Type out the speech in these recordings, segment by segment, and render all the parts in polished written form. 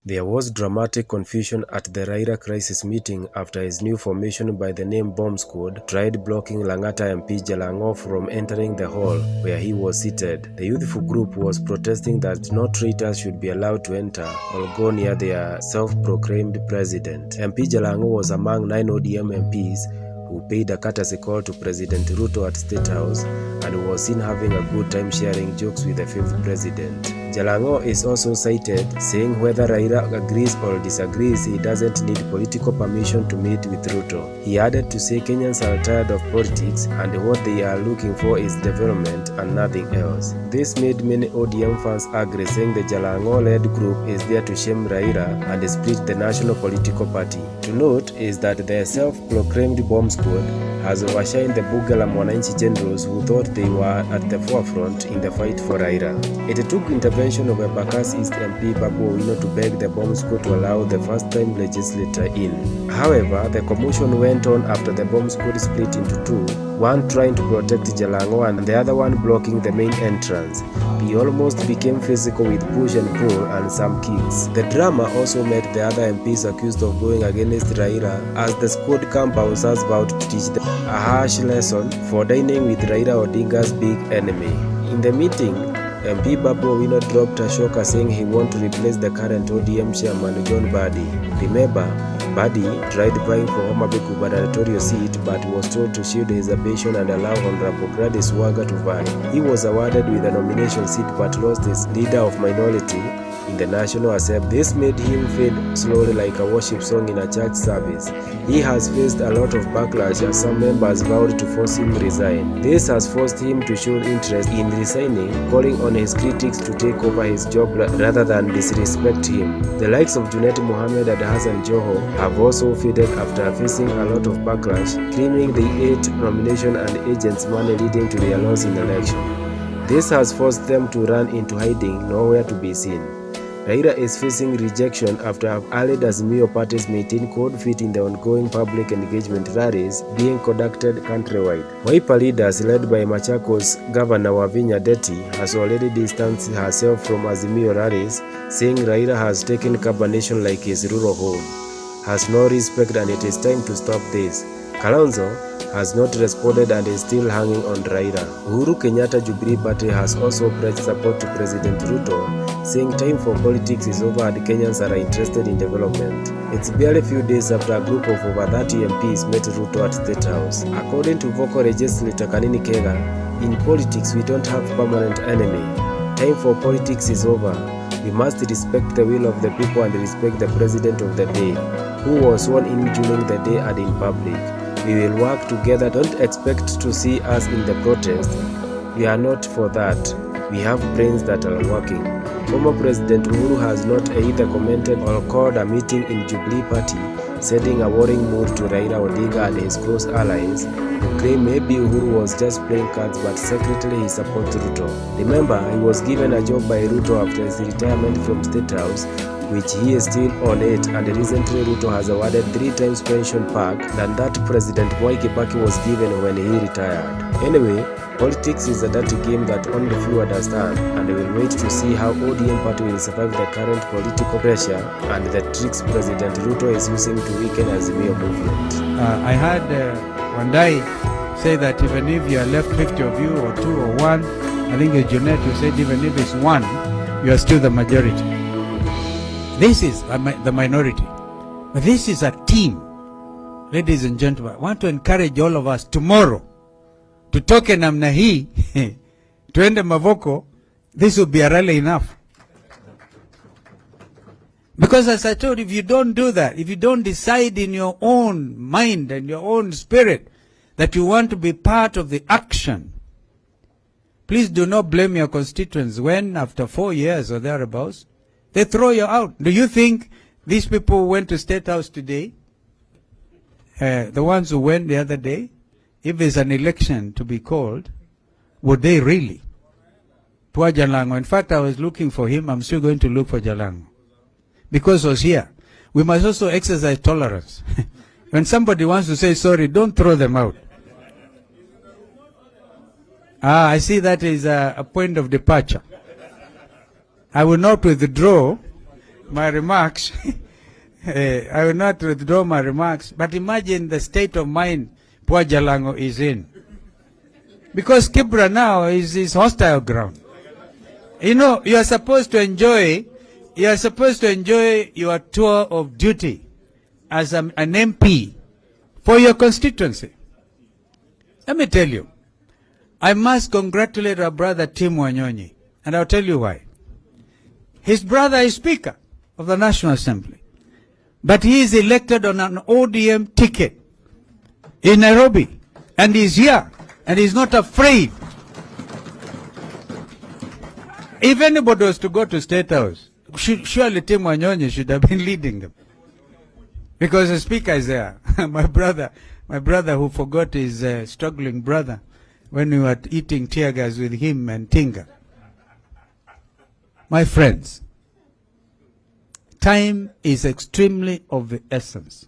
There was dramatic confusion at the Raila crisis meeting after his new formation by the name Bomb Squad tried blocking Lang'ata MP Jalang'o from entering the hall where he was seated. The youthful group was protesting that no traitors should be allowed to enter or go near their self-proclaimed president. MP Jalang'o was among 9 ODM MPs who paid a courtesy call to President Ruto at State House and was seen having a good time sharing jokes with the 5th president. Jalang'o is also cited saying whether Raila agrees or disagrees, he doesn't need political permission to meet with Ruto. He added to say Kenyans are tired of politics and what they are looking for is development and nothing else. This made many ODM fans angry, saying the Jalang'o-led group is there to shame Raila and split the national political party. To note is that the self-proclaimed Bomb Squad has overshined the Bunge la Mwananchi generals who thought they were at the forefront in the fight for Raila. It took intervention of Embakasi East MP B0MB to beg the Bomb Squad to allow the first-time legislator in. However, the commotion went on after the Bomb Squad split into two, one trying to protect Jalang'o and the other one blocking the main entrance. He almost became physical with push and pull and some kicks. The drama also made the other MPs accused of going against Raila as the squad compounders vowed to teach them a harsh lesson for dining with Raila Odinga's big enemy. In the meeting, MP B0MB dropped a shocker saying he wants to replace the current ODM chairman John Mbadi. Remember, Mbadi tried vying for Homa Bay gubernatorial seat but was told to shield his ambition and allow Honorable Gladys Wanga to vie. He was awarded with a nomination seat but lost his leader of minority in the National Assembly. This made him fade slowly like a worship song in a church service. He has faced a lot of backlash as some members vowed to force him resign. This has forced him to show interest in resigning, calling on his critics to take over his job rather than disrespect him. The likes of Junet Mohammed and Hassan Joho have also faded after facing a lot of backlash, claiming they ate nomination and agents' money leading to their loss in election. This has forced them to run into hiding, nowhere to be seen. Raila is facing rejection after allied Azimio parties maintain cold feet in the ongoing public engagement rallies being conducted countrywide. Wiper leaders led by Machakos Governor Wavinya Ndeti has already distanced herself from Azimio rallies, saying Raila has taken Kabanation like his rural home, has no respect and it is time to stop this. Kalonzo has not responded and is still hanging on Raila. Uhuru Kenyatta Jubilee Party has also pledged support to President Ruto, saying time for politics is over and Kenyans are interested in development. It's barely few days after a group of over 30 MPs met Ruto at State House. According to vocal legislator Kanini Kega, in politics we don't have permanent enemy. Time for politics is over. We must respect the will of the people and respect the president of the day, who was sworn in during the day and in public. We will work together. Don't expect to see us in the protest. We are not for that. We have brains that are working. Former President Uhuru has not either commented or called a meeting in Jubilee Party, sending a warning mood to Raila Odinga and his close allies, who claim maybe Uhuru was just playing cards but secretly he supports Ruto. Remember, he was given a job by Ruto after his retirement from State House, which he is still on it, and recently Ruto has awarded 3 times pension pack than that President Mwai Kibaki was given when he retired. Anyway, politics is a dirty game that only few understand, and we'll wait to see how ODM party will survive the current political pressure and the tricks President Ruto is using to weaken Azimio movement. I heard Wandai say that even if you are left 50 of you or 2 or 1, I think Junet, you said even if it's 1, you are still the majority. This is the minority. But this is a team. Ladies and gentlemen, I want to encourage all of us tomorrow to toke namna hii, tuende Mavoko, this will be a rally enough. Because as I told you, if you don't do that, if you don't decide in your own mind and your own spirit that you want to be part of the action, please do not blame your constituents when after 4 years or thereabouts, they throw you out. Do you think these people who went to State House today, the ones who went the other day, if there's an election to be called, would they really? Poor Jalang'o. In fact, I was looking for him. I'm still going to look for Jalang'o. Because he was here. We must also exercise tolerance. When somebody wants to say sorry, don't throw them out. I see that is a point of departure. I will not withdraw my remarks. I will not withdraw my remarks, but imagine the state of mind poor Jalang'O is in. Because Kibra now is hostile ground. You know, you are supposed to enjoy your tour of duty as an MP for your constituency. Let me tell you, I must congratulate our brother Tim Wanyonyi, and I'll tell you why. His brother is Speaker of the National Assembly, but he is elected on an ODM ticket in Nairobi, and he's here, and he's not afraid. If anybody was to go to State House, surely Tim Wanyonyi should have been leading them, because the Speaker is there. my brother who forgot his struggling brother when we were eating tear gas with him and Tinga. My friends, time is extremely of the essence.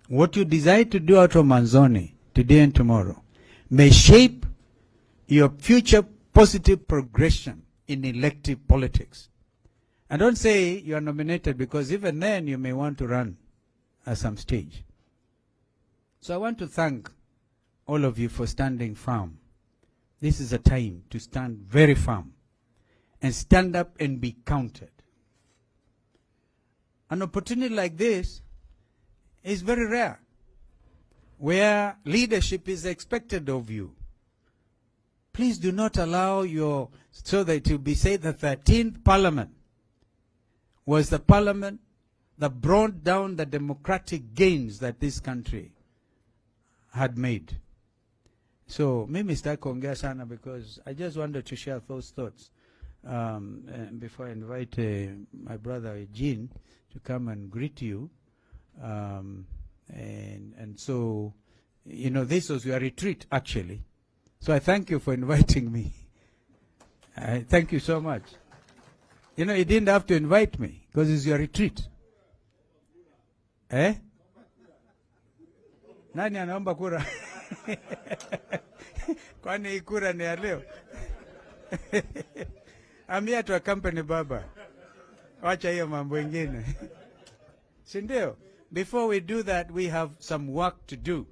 What you decide to do out of Manzoni today and tomorrow may shape your future positive progression in elective politics. And don't say you are nominated, because even then you may want to run at some stage. So I want to thank all of you for standing firm. This is a time to stand very firm and stand up and be counted. An opportunity like this is very rare, where leadership is expected of you. Please do not allow so that it will be said the 13th Parliament was the Parliament that brought down the democratic gains that this country had made. So, mimi sitaki kuongea sana, because I just wanted to share those thoughts before I invite my brother Eugene to come and greet you. And so, you know, this was your retreat, actually. So I thank you for inviting me. Thank you so much. You know, you didn't have to invite me, because it's your retreat. Eh? Nani anaomba kura? Kwani hii kura ni ya leo? I'm here to accompany Baba. Wacha hiyo mambo ingine. Si ndio? Before we do that, we have some work to do.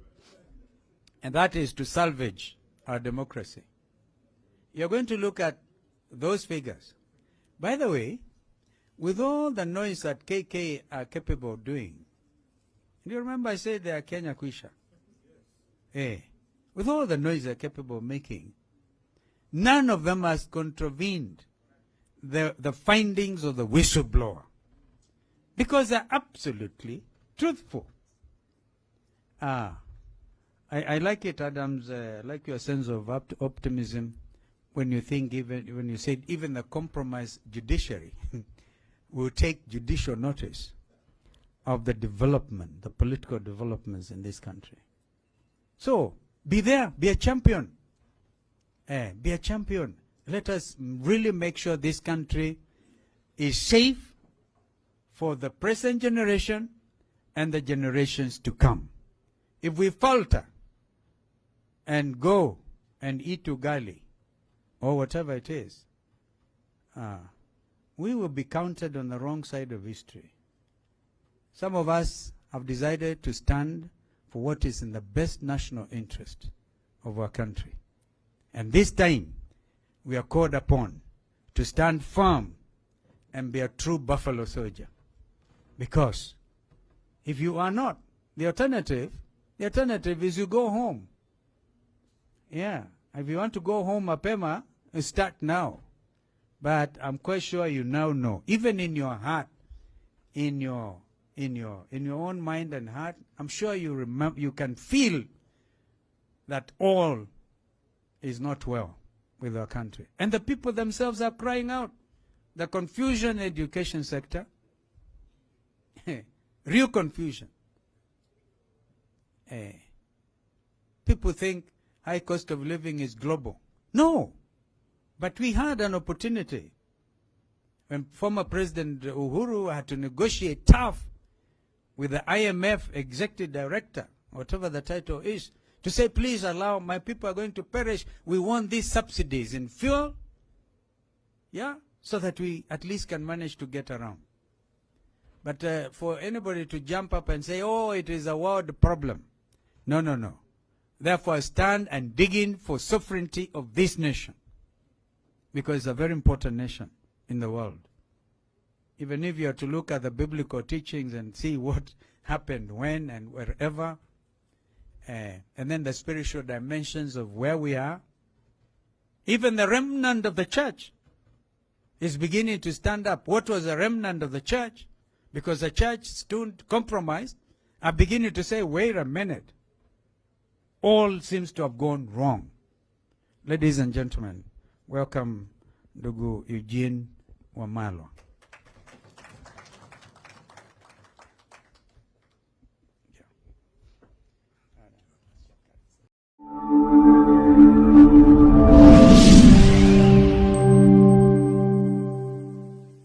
And that is to salvage our democracy. You're going to look at those figures. By the way, with all the noise that KK are capable of doing, do you remember I said they are Kenya Kwisha? With all the noise they're capable of making, none of them has contravened the findings of the whistleblower, because they're absolutely truthful. I like it, Adams. I like your sense of optimism when you think, when you said even the compromised judiciary will take judicial notice of the development, the political developments in this country. So, be there, be a champion. Be a champion. Let us really make sure this country is safe for the present generation and the generations to come. If we falter and go and eat ugali or whatever it is, we will be counted on the wrong side of history. Some of us have decided to stand for what is in the best national interest of our country. And this time, we are called upon to stand firm and be a true buffalo soldier. Because if you are not, the alternative is you go home. Yeah, if you want to go home, mapema, start now. But I'm quite sure you now know, even in your heart, in your own mind and heart, I'm sure you can feel that all is not well with our country. And the people themselves are crying out. The confusion in the education sector, real confusion. People think high cost of living is global. No. But we had an opportunity when former President Uhuru had to negotiate tough with the IMF executive director, whatever the title is, to say, please allow, my people are going to perish. We want these subsidies in fuel, yeah, so that we at least can manage to get around. But for anybody to jump up and say, oh, it is a world problem. No, no, no. Therefore, stand and dig in for sovereignty of this nation, because it's a very important nation in the world. Even if you are to look at the biblical teachings and see what happened when and wherever, and then the spiritual dimensions of where we are, even the remnant of the church is beginning to stand up. What was the remnant of the church? Because the church stood compromised, are beginning to say, wait a minute, all seems to have gone wrong. Ladies and gentlemen, welcome Ndugu Eugene Wamalwa.